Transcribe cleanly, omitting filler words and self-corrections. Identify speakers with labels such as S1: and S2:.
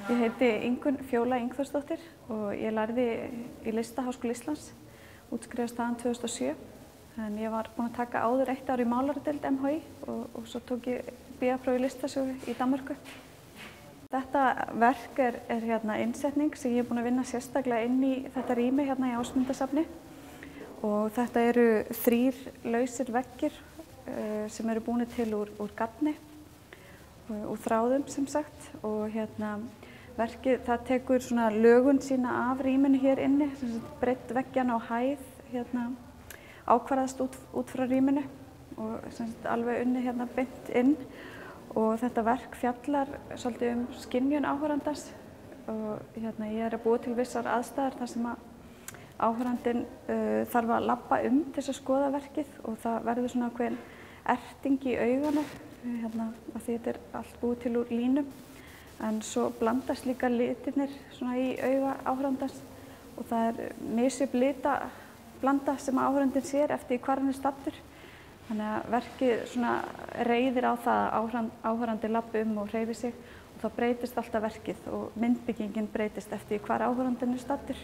S1: Ég heiti Ingunn Fjóla Ingþórsdóttir og ég lærði í Listaháskóla Íslands, útskrifaðist þaðan 2007. En ég var búin að taka áður 1 ár í málaradeild MHÍ og svo tók ég BA-próf í listasögu í Danmörku. Þetta verk er innsetning sem ég er búin að vinna sérstaklega inn í þetta rými hérna í Ásmundarsafni. Og þetta eru 3 lausir veggir sem eru búnir til úr garni, úr þráðum sem sagt. Og verkið það tekur svona lögun sína af rýminu hér inni, breidd veggjanna og hæð ákvarðast út frá rýminu og alveg unnið beint inn. Og þetta verk fjallar svolítið skynjun áhorfandans og ég er að búa til vissar aðstæður þar sem áhorfandinn þarf að labba til þess að skoða verkið og það verður svona ákveðin erting í auganu af því þetta er allt búið til úr línum. En svo blandast líka litirnir svona í auga áhorfandans og það er misjöfn litablanda sem áhorfandinn sér eftir hvar hann er staddur. Þannig að verkið svona reiðir á það að áhorfandi labbi og hreyfi sig og þá breytist alltaf verkið og myndbyggingin breytist eftir hvar áhorfandinn er staddur.